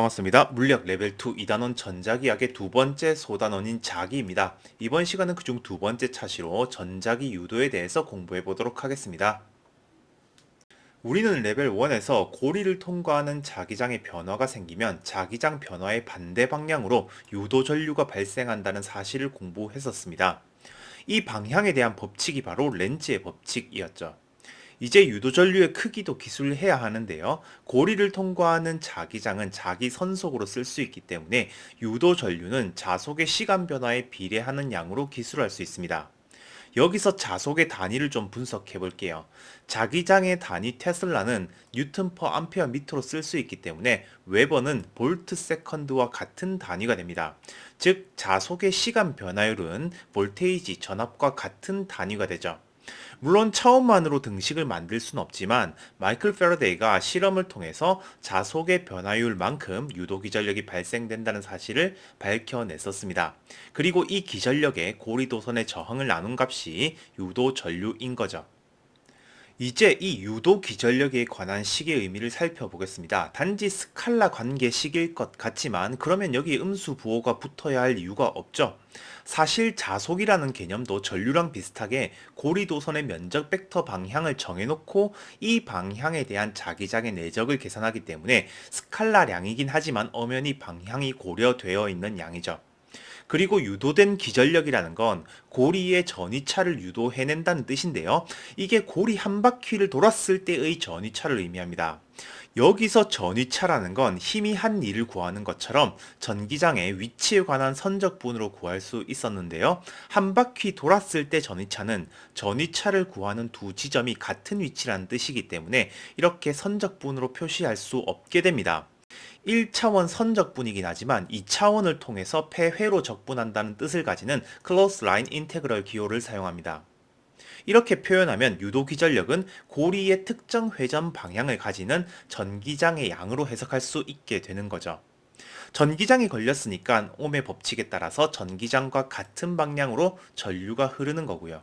반갑습니다. 물리학 레벨 2 2단원 전자기학의 두 번째 소단원인 자기입니다. 이번 시간은 그중 두 번째 차시로 전자기 유도에 대해서 공부해 보도록 하겠습니다. 우리는 레벨 1에서 고리를 통과하는 자기장의 변화가 생기면 자기장 변화의 반대 방향으로 유도 전류가 발생한다는 사실을 공부했었습니다. 이 방향에 대한 법칙이 바로 렌즈의 법칙이었죠. 이제 유도 전류의 크기도 기술해야 하는데요. 고리를 통과하는 자기장은 자기 선속으로 쓸 수 있기 때문에 유도 전류는 자속의 시간 변화에 비례하는 양으로 기술할 수 있습니다. 여기서 자속의 단위를 좀 분석해 볼게요. 자기장의 단위 테슬라는 뉴턴 퍼 암페어 미터로 쓸 수 있기 때문에 웨버는 볼트 세컨드와 같은 단위가 됩니다. 즉 자속의 시간 변화율은 볼테이지 전압과 같은 단위가 되죠. 물론 차원만으로 등식을 만들 수는 없지만 마이클 패러데이가 실험을 통해서 자속의 변화율만큼 유도 기전력이 발생된다는 사실을 밝혀냈었습니다. 그리고 이 기전력의 고리도선의 저항을 나눈 값이 유도 전류인 거죠. 이제 이 유도 기전력에 관한 식의 의미를 살펴보겠습니다. 단지 스칼라 관계식일 것 같지만 그러면 여기 음수 부호가 붙어야 할 이유가 없죠. 사실 자속이라는 개념도 전류랑 비슷하게 고리도선의 면적 벡터 방향을 정해놓고 이 방향에 대한 자기장의 내적을 계산하기 때문에 스칼라량이긴 하지만 엄연히 방향이 고려되어 있는 양이죠. 그리고 유도된 기전력이라는 건 고리의 전위차를 유도해낸다는 뜻인데요. 이게 고리 한 바퀴를 돌았을 때의 전위차를 의미합니다. 여기서 전위차라는 건 힘이 한 일을 구하는 것처럼 전기장의 위치에 관한 선적분으로 구할 수 있었는데요. 한 바퀴 돌았을 때 전위차는 전위차를 구하는 두 지점이 같은 위치라는 뜻이기 때문에 이렇게 선적분으로 표시할 수 없게 됩니다. 1차원 선적분이긴 하지만 2차원을 통해서 폐회로 적분한다는 뜻을 가지는 클로스 라인 인테그럴 기호를 사용합니다. 이렇게 표현하면 유도 기전력은 고리의 특정 회전 방향을 가지는 전기장의 양으로 해석할 수 있게 되는 거죠. 전기장이 걸렸으니까 옴의 법칙에 따라서 전기장과 같은 방향으로 전류가 흐르는 거고요.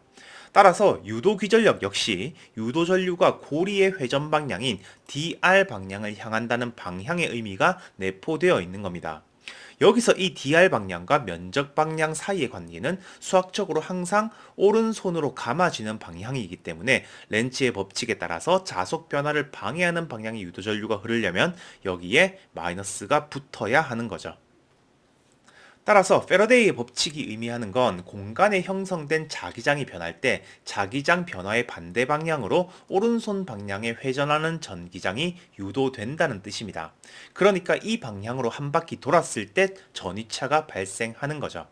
따라서 유도 기전력 역시 유도 전류가 고리의 회전 방향인 DR 방향을 향한다는 방향의 의미가 내포되어 있는 겁니다. 여기서 이 DR 방향과 면적 방향 사이의 관계는 수학적으로 항상 오른손으로 감아지는 방향이기 때문에 렌츠의 법칙에 따라서 자속 변화를 방해하는 방향의 유도 전류가 흐르려면 여기에 마이너스가 붙어야 하는 거죠. 따라서 패러데이의 법칙이 의미하는 건 공간에 형성된 자기장이 변할 때 자기장 변화의 반대 방향으로 오른손 방향에 회전하는 전기장이 유도된다는 뜻입니다. 그러니까 이 방향으로 한 바퀴 돌았을 때 전위차가 발생하는 거죠.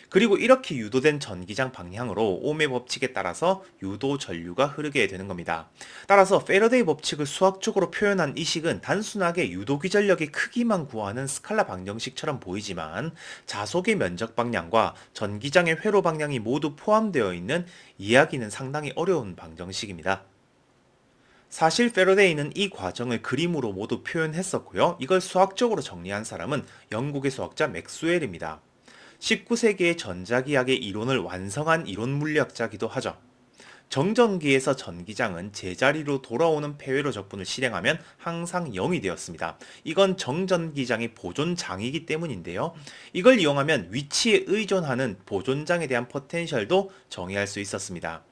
그리고 이렇게 유도된 전기장 방향으로 옴의 법칙에 따라서 유도 전류가 흐르게 되는 겁니다. 따라서 패러데이 법칙을 수학적으로 표현한 이 식은 단순하게 유도 기전력의 크기만 구하는 스칼라 방정식처럼 보이지만 자속의 면적 방향과 전기장의 회로 방향이 모두 포함되어 있는 이해하기는 상당히 어려운 방정식입니다. 사실 패러데이는 이 과정을 그림으로 모두 표현했었고요. 이걸 수학적으로 정리한 사람은 영국의 수학자 맥스웰입니다. 19세기의 전자기학의 이론을 완성한 이론 물리학자기도 하죠. 정전기에서 전기장은 제자리로 돌아오는 폐회로 적분을 실행하면 항상 0이 되었습니다. 이건 정전기장의 보존장이기 때문인데요. 이걸 이용하면 위치에 의존하는 보존장에 대한 포텐셜도 정의할 수 있었습니다.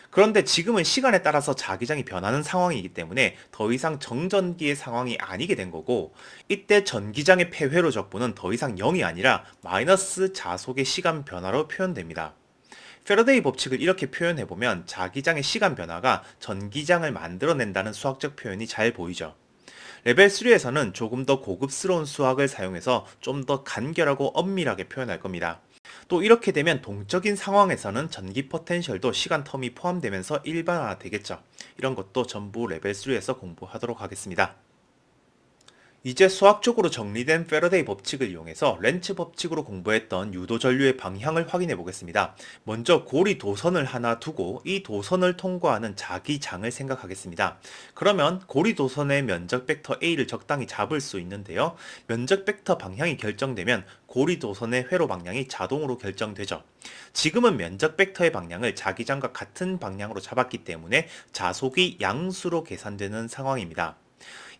그런데 지금은 시간에 따라서 자기장이 변하는 상황이기 때문에 더 이상 정전기의 상황이 아니게 된 거고, 이때 전기장의 폐회로 적분은 더 이상 0이 아니라 마이너스 자속의 시간 변화로 표현됩니다. 패러데이 법칙을 이렇게 표현해보면 자기장의 시간 변화가 전기장을 만들어낸다는 수학적 표현이 잘 보이죠. 레벨 3에서는 조금 더 고급스러운 수학을 사용해서 좀 더 간결하고 엄밀하게 표현할 겁니다. 또 이렇게 되면 동적인 상황에서는 전기 포텐셜도 시간 텀이 포함되면서 일반화 되겠죠. 이런 것도 전부 레벨 3에서 공부하도록 하겠습니다. 이제 수학적으로 정리된 패러데이 법칙을 이용해서 렌츠 법칙으로 공부했던 유도 전류의 방향을 확인해 보겠습니다. 먼저 고리 도선을 하나 두고 이 도선을 통과하는 자기장을 생각하겠습니다. 그러면 고리 도선의 면적 벡터 A를 적당히 잡을 수 있는데요. 면적 벡터 방향이 결정되면 고리 도선의 회로 방향이 자동으로 결정되죠. 지금은 면적 벡터의 방향을 자기장과 같은 방향으로 잡았기 때문에 자속이 양수로 계산되는 상황입니다.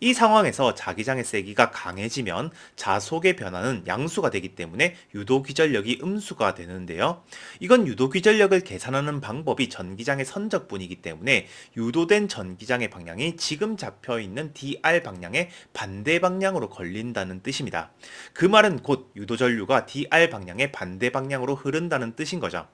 이 상황에서 자기장의 세기가 강해지면 자속의 변화는 양수가 되기 때문에 유도기전력이 음수가 되는데요. 이건 유도기전력을 계산하는 방법이 전기장의 선적분이기 때문에 유도된 전기장의 방향이 지금 잡혀있는 DR 방향의 반대 방향으로 걸린다는 뜻입니다. 그 말은 곧 유도전류가 DR 방향의 반대 방향으로 흐른다는 뜻인 거죠.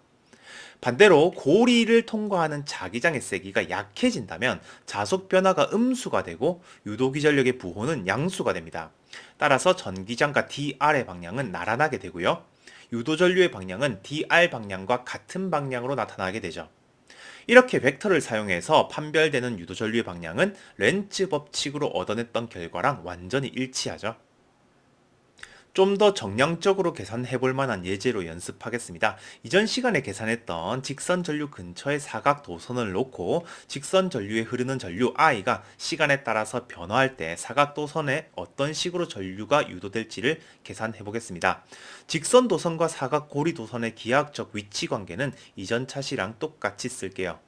반대로 고리를 통과하는 자기장의 세기가 약해진다면 자속 변화가 음수가 되고 유도기전력의 부호는 양수가 됩니다. 따라서 전기장과 DR의 방향은 나란하게 되고요. 유도전류의 방향은 DR 방향과 같은 방향으로 나타나게 되죠. 이렇게 벡터를 사용해서 판별되는 유도전류의 방향은 렌츠 법칙으로 얻어냈던 결과랑 완전히 일치하죠. 좀 더 정량적으로 계산해 볼 만한 예제로 연습하겠습니다. 이전 시간에 계산했던 직선 전류 근처의 사각 도선을 놓고 직선 전류에 흐르는 전류 I가 시간에 따라서 변화할 때 사각 도선에 어떤 식으로 전류가 유도될지를 계산해 보겠습니다. 직선 도선과 사각 고리 도선의 기하학적 위치 관계는 이전 차시랑 똑같이 쓸게요.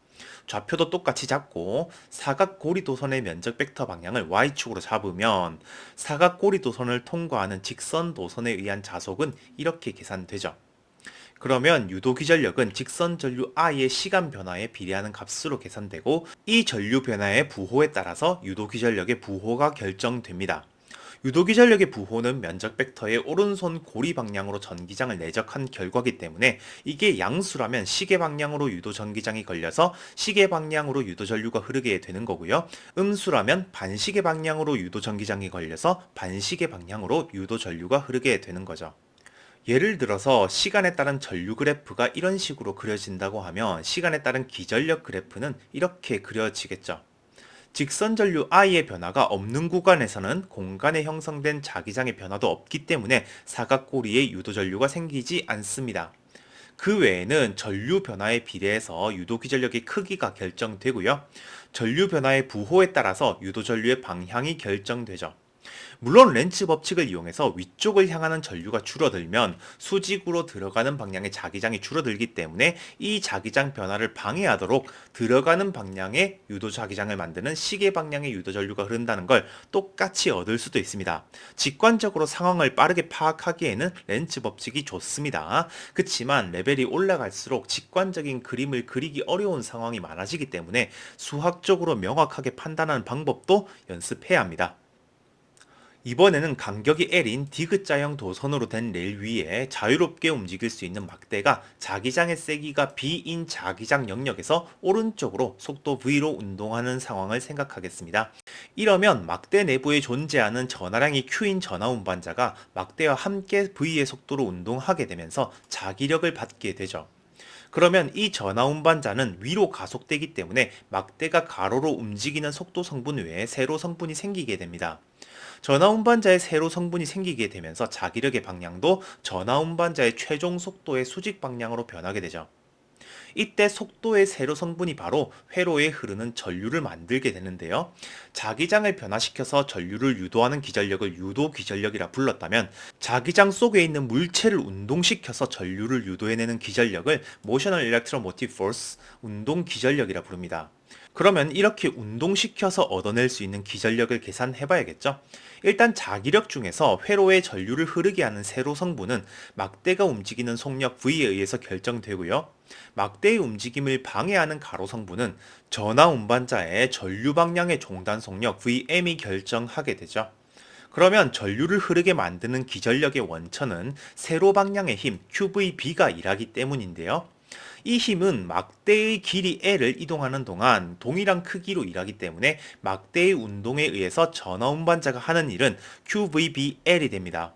좌표도 똑같이 잡고 사각고리 도선의 면적 벡터 방향을 y축으로 잡으면 사각고리 도선을 통과하는 직선 도선에 의한 자속은 이렇게 계산되죠. 그러면 유도 기전력은 직선 전류 I의 시간 변화에 비례하는 값으로 계산되고 이 전류 변화의 부호에 따라서 유도 기전력의 부호가 결정됩니다. 유도기전력의 부호는 면적 벡터의 오른손 고리 방향으로 전기장을 내적한 결과기 때문에 이게 양수라면 시계 방향으로 유도 전기장이 걸려서 시계 방향으로 유도 전류가 흐르게 되는 거고요. 음수라면 반시계 방향으로 유도 전기장이 걸려서 반시계 방향으로 유도 전류가 흐르게 되는 거죠. 예를 들어서 시간에 따른 전류 그래프가 이런 식으로 그려진다고 하면 시간에 따른 기전력 그래프는 이렇게 그려지겠죠. 직선 전류 I의 변화가 없는 구간에서는 공간에 형성된 자기장의 변화도 없기 때문에 사각고리에 유도 전류가 생기지 않습니다. 그 외에는 전류 변화에 비례해서 유도 기전력의 크기가 결정되고요. 전류 변화의 부호에 따라서 유도 전류의 방향이 결정되죠. 물론 렌츠 법칙을 이용해서 위쪽을 향하는 전류가 줄어들면 수직으로 들어가는 방향의 자기장이 줄어들기 때문에 이 자기장 변화를 방해하도록 들어가는 방향의 유도 자기장을 만드는 시계 방향의 유도 전류가 흐른다는 걸 똑같이 얻을 수도 있습니다. 직관적으로 상황을 빠르게 파악하기에는 렌츠 법칙이 좋습니다. 그렇지만 레벨이 올라갈수록 직관적인 그림을 그리기 어려운 상황이 많아지기 때문에 수학적으로 명확하게 판단하는 방법도 연습해야 합니다. 이번에는 간격이 L인 디귿자형 도선으로 된 레일 위에 자유롭게 움직일 수 있는 막대가 자기장의 세기가 B인 자기장 영역에서 오른쪽으로 속도 V로 운동하는 상황을 생각하겠습니다. 이러면 막대 내부에 존재하는 전하량이 Q인 전하 운반자가 막대와 함께 V의 속도로 운동하게 되면서 자기력을 받게 되죠. 그러면 이 전하 운반자는 위로 가속되기 때문에 막대가 가로로 움직이는 속도 성분 외에 세로 성분이 생기게 됩니다. 전하 운반자의 세로 성분이 생기게 되면서 자기력의 방향도 전하 운반자의 최종 속도의 수직 방향으로 변하게 되죠. 이때 속도의 세로 성분이 바로 회로에 흐르는 전류를 만들게 되는데요. 자기장을 변화시켜서 전류를 유도하는 기전력을 유도 기전력이라 불렀다면 자기장 속에 있는 물체를 운동시켜서 전류를 유도해내는 기전력을 Motional Electromotive Force, 운동 기전력이라 부릅니다. 그러면 이렇게 운동시켜서 얻어낼 수 있는 기전력을 계산해 봐야겠죠? 일단 자기력 중에서 회로에 전류를 흐르게 하는 세로 성분은 막대가 움직이는 속력 V에 의해서 결정되고요. 막대의 움직임을 방해하는 가로 성분은 전하 운반자의 전류 방향의 종단 속력 Vm이 결정하게 되죠. 그러면 전류를 흐르게 만드는 기전력의 원천은 세로 방향의 힘 QVB가 일하기 때문인데요. 이 힘은 막대의 길이 L을 이동하는 동안 동일한 크기로 일하기 때문에 막대의 운동에 의해서 전하 운반자가 하는 일은 QVBL이 됩니다.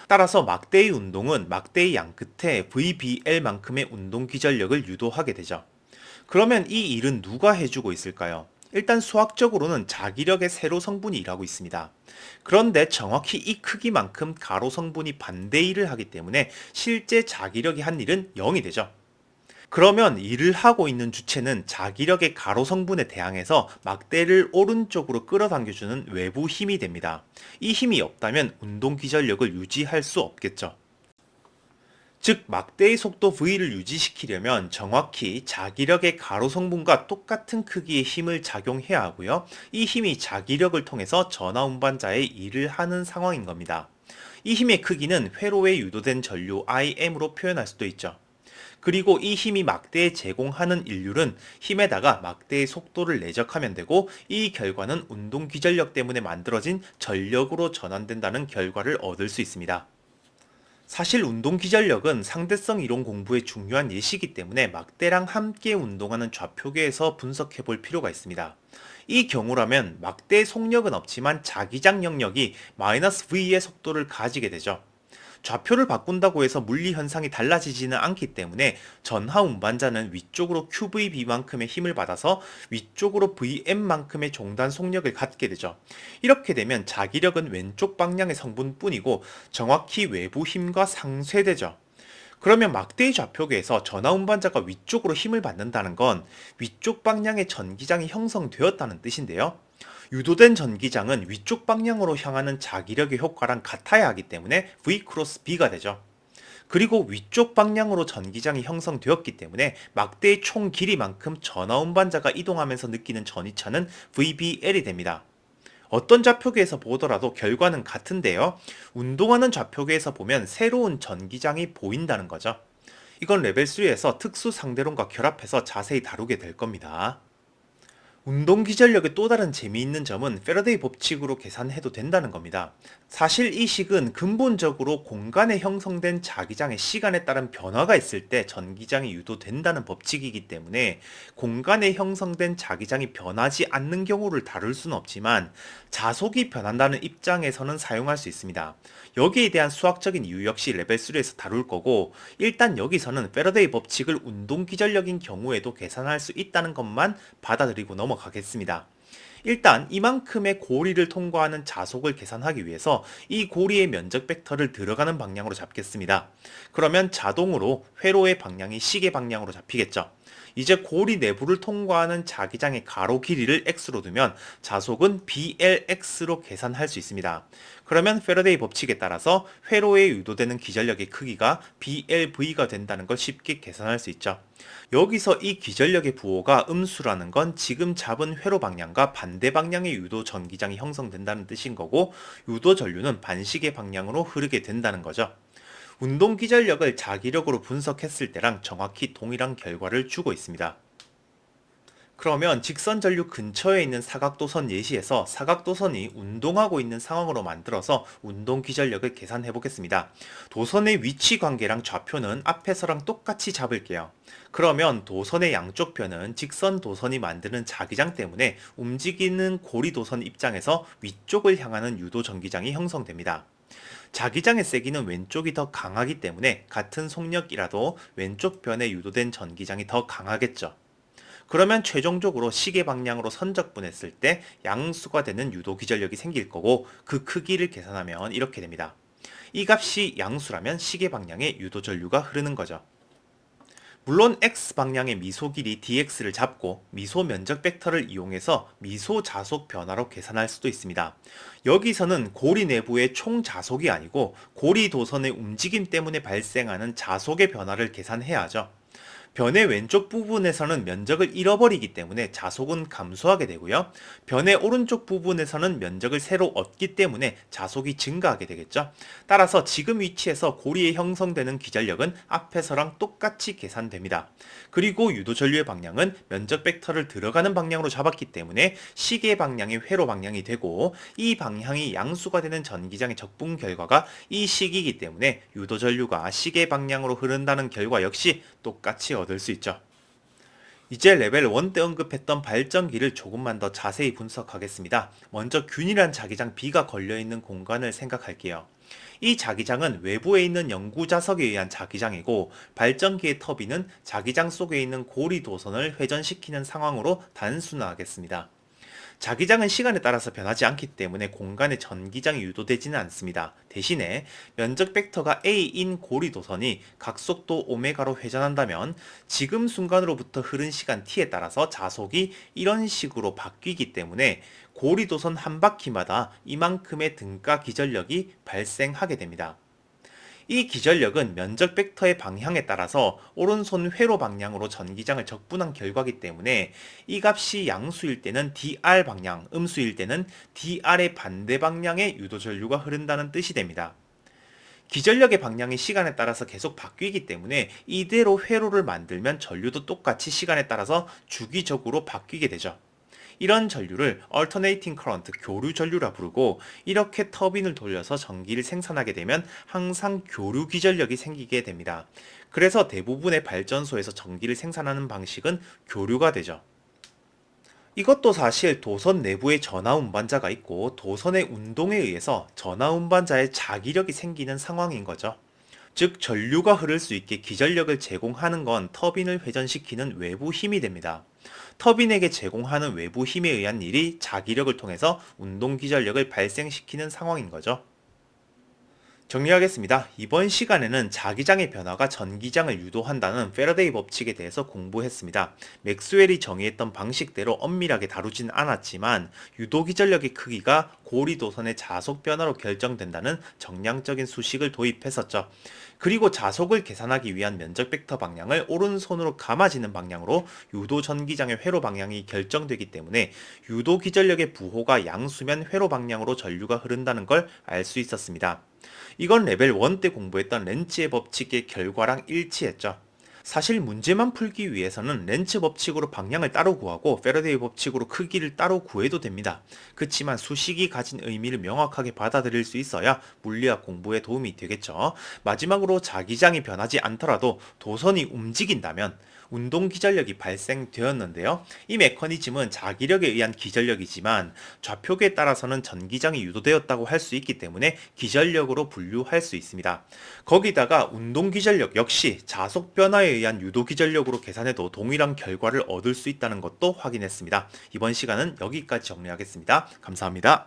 따라서 막대의 운동은 막대의 양 끝에 VBL만큼의 운동 기전력을 유도하게 되죠. 그러면 이 일은 누가 해주고 있을까요? 일단 수학적으로는 자기력의 세로 성분이 일하고 있습니다. 그런데 정확히 이 크기만큼 가로 성분이 반대 일을 하기 때문에 실제 자기력이 한 일은 0이 되죠. 그러면 일을 하고 있는 주체는 자기력의 가로 성분에 대항해서 막대를 오른쪽으로 끌어당겨주는 외부 힘이 됩니다. 이 힘이 없다면 운동 기전력을 유지할 수 없겠죠. 즉 막대의 속도 V를 유지시키려면 정확히 자기력의 가로 성분과 똑같은 크기의 힘을 작용해야 하고요. 이 힘이 자기력을 통해서 전하 운반자의 일을 하는 상황인 겁니다. 이 힘의 크기는 회로에 유도된 전류 Im으로 표현할 수도 있죠. 그리고 이 힘이 막대에 제공하는 인류는 힘에다가 막대의 속도를 내적하면 되고, 이 결과는 운동 기전력 때문에 만들어진 전력으로 전환된다는 결과를 얻을 수 있습니다. 사실 운동 기전력은 상대성 이론 공부의 중요한 예시이기 때문에 막대랑 함께 운동하는 좌표계에서 분석해 볼 필요가 있습니다. 이 경우라면 막대의 속력은 없지만 자기장 영역이 -v의 속도를 가지게 되죠. 좌표를 바꾼다고 해서 물리 현상이 달라지지는 않기 때문에 전하 운반자는 위쪽으로 QVB만큼의 힘을 받아서 위쪽으로 VM만큼의 종단 속력을 갖게 되죠. 이렇게 되면 자기력은 왼쪽 방향의 성분뿐이고 정확히 외부 힘과 상쇄되죠. 그러면 막대의 좌표계에서 전하 운반자가 위쪽으로 힘을 받는다는 건 위쪽 방향의 전기장이 형성되었다는 뜻인데요. 유도된 전기장은 위쪽 방향으로 향하는 자기력의 효과랑 같아야 하기 때문에 V 크로스 B가 되죠. 그리고 위쪽 방향으로 전기장이 형성되었기 때문에 막대의 총 길이만큼 전하 운반자가 이동하면서 느끼는 전이차는 VBL이 됩니다. 어떤 좌표계에서 보더라도 결과는 같은데요. 운동하는 좌표계에서 보면 새로운 전기장이 보인다는 거죠. 이건 레벨 3에서 특수 상대론과 결합해서 자세히 다루게 될 겁니다. 운동 기전력의 또 다른 재미있는 점은 패러데이 법칙으로 계산해도 된다는 겁니다. 사실 이 식은 근본적으로 공간에 형성된 자기장의 시간에 따른 변화가 있을 때 전기장이 유도된다는 법칙이기 때문에 공간에 형성된 자기장이 변하지 않는 경우를 다룰 수는 없지만 자속이 변한다는 입장에서는 사용할 수 있습니다. 여기에 대한 수학적인 이유 역시 레벨 3에서 다룰 거고, 일단 여기서는 패러데이 법칙을 운동 기전력인 경우에도 계산할 수 있다는 것만 받아들이고 넘어가겠습니다. 일단 이만큼의 고리를 통과하는 자속을 계산하기 위해서 이 고리의 면적 벡터를 들어가는 방향으로 잡겠습니다. 그러면 자동으로 회로의 방향이 시계 방향으로 잡히겠죠. 이제 고리 내부를 통과하는 자기장의 가로 길이를 x로 두면 자속은 blx로 계산할 수 있습니다. 그러면 패러데이 법칙에 따라서 회로에 유도되는 기전력의 크기가 blv가 된다는 걸 쉽게 계산할 수 있죠. 여기서 이 기전력의 부호가 음수라는 건 지금 잡은 회로 방향과 반대 방향의 유도 전기장이 형성된다는 뜻인 거고, 유도 전류는 반시계 방향으로 흐르게 된다는 거죠. 운동 기전력을 자기력으로 분석했을 때랑 정확히 동일한 결과를 주고 있습니다. 그러면 직선 전류 근처에 있는 사각도선 예시에서 사각도선이 운동하고 있는 상황으로 만들어서 운동 기전력을 계산해 보겠습니다. 도선의 위치 관계랑 좌표는 앞에서랑 똑같이 잡을게요. 그러면 도선의 양쪽 편은 직선 도선이 만드는 자기장 때문에 움직이는 고리 도선 입장에서 위쪽을 향하는 유도 전기장이 형성됩니다. 자기장의 세기는 왼쪽이 더 강하기 때문에 같은 속력이라도 왼쪽 변에 유도된 전기장이 더 강하겠죠. 그러면 최종적으로 시계 방향으로 선적분했을 때 양수가 되는 유도 기전력이 생길 거고, 그 크기를 계산하면 이렇게 됩니다. 이 값이 양수라면 시계 방향에 유도 전류가 흐르는 거죠. 물론 x방향의 미소 길이 dx를 잡고 미소 면적 벡터를 이용해서 미소 자속 변화로 계산할 수도 있습니다. 여기서는 고리 내부의 총 자속이 아니고 고리 도선의 움직임 때문에 발생하는 자속의 변화를 계산해야 하죠. 변의 왼쪽 부분에서는 면적을 잃어버리기 때문에 자속은 감소하게 되고요. 변의 오른쪽 부분에서는 면적을 새로 얻기 때문에 자속이 증가하게 되겠죠. 따라서 지금 위치에서 고리에 형성되는 기전력은 앞에서랑 똑같이 계산됩니다. 그리고 유도 전류의 방향은 면적 벡터를 들어가는 방향으로 잡았기 때문에 시계 방향이 회로 방향이 되고, 이 방향이 양수가 되는 전기장의 적분 결과가 이 식이기 때문에 유도 전류가 시계 방향으로 흐른다는 결과 역시 똑같이 얻을 수 있죠. 이제 레벨 1 때 언급했던 발전기를 조금만 더 자세히 분석하겠습니다. 먼저 균일한 자기장 B가 걸려있는 공간을 생각할게요. 이 자기장은 외부에 있는 영구자석에 의한 자기장이고, 발전기의 터빈은 자기장 속에 있는 고리 도선을 회전시키는 상황으로 단순화하겠습니다. 자기장은 시간에 따라서 변하지 않기 때문에 공간에 전기장이 유도되지는 않습니다. 대신에 면적 벡터가 a인 고리 도선이 각속도 오메가로 회전한다면 지금 순간으로부터 흐른 시간 t에 따라서 자속이 이런 식으로 바뀌기 때문에 고리 도선 한 바퀴마다 이만큼의 등가 기전력이 발생하게 됩니다. 이 기전력은 면적 벡터의 방향에 따라서 오른손 회로 방향으로 전기장을 적분한 결과이기 때문에 이 값이 양수일 때는 dr 방향, 음수일 때는 dr의 반대 방향의 유도 전류가 흐른다는 뜻이 됩니다. 기전력의 방향이 시간에 따라서 계속 바뀌기 때문에 이대로 회로를 만들면 전류도 똑같이 시간에 따라서 주기적으로 바뀌게 되죠. 이런 전류를 alternating current, 교류 전류라 부르고, 이렇게 터빈을 돌려서 전기를 생산하게 되면 항상 교류 기전력이 생기게 됩니다. 그래서 대부분의 발전소에서 전기를 생산하는 방식은 교류가 되죠. 이것도 사실 도선 내부에 전하 운반자가 있고 도선의 운동에 의해서 전하 운반자의 자기력이 생기는 상황인 거죠. 즉 전류가 흐를 수 있게 기전력을 제공하는 건 터빈을 회전시키는 외부 힘이 됩니다. 터빈에게 제공하는 외부 힘에 의한 일이 자기력을 통해서 운동 기전력을 발생시키는 상황인 거죠. 정리하겠습니다. 이번 시간에는 자기장의 변화가 전기장을 유도한다는 패러데이 법칙에 대해서 공부했습니다. 맥스웰이 정의했던 방식대로 엄밀하게 다루진 않았지만 유도기전력의 크기가 고리도선의 자속 변화로 결정된다는 정량적인 수식을 도입했었죠. 그리고 자속을 계산하기 위한 면적 벡터 방향을 오른손으로 감아지는 방향으로 유도 전기장의 회로 방향이 결정되기 때문에 유도 기전력의 부호가 양수면 회로 방향으로 전류가 흐른다는 걸 알 수 있었습니다. 이건 레벨 1 때 공부했던 렌츠의 법칙의 결과랑 일치했죠. 사실 문제만 풀기 위해서는 렌츠 법칙으로 방향을 따로 구하고 패러데이 법칙으로 크기를 따로 구해도 됩니다. 그치만 수식이 가진 의미를 명확하게 받아들일 수 있어야 물리학 공부에 도움이 되겠죠. 마지막으로 자기장이 변하지 않더라도 도선이 움직인다면 운동 기전력이 발생되었는데요. 이 메커니즘은 자기력에 의한 기전력이지만 좌표계에 따라서는 전기장이 유도되었다고 할 수 있기 때문에 기전력으로 분류할 수 있습니다. 거기다가 운동 기전력 역시 자속 변화에 의한 유도 기전력으로 계산해도 동일한 결과를 얻을 수 있다는 것도 확인했습니다. 이번 시간은 여기까지 정리하겠습니다. 감사합니다.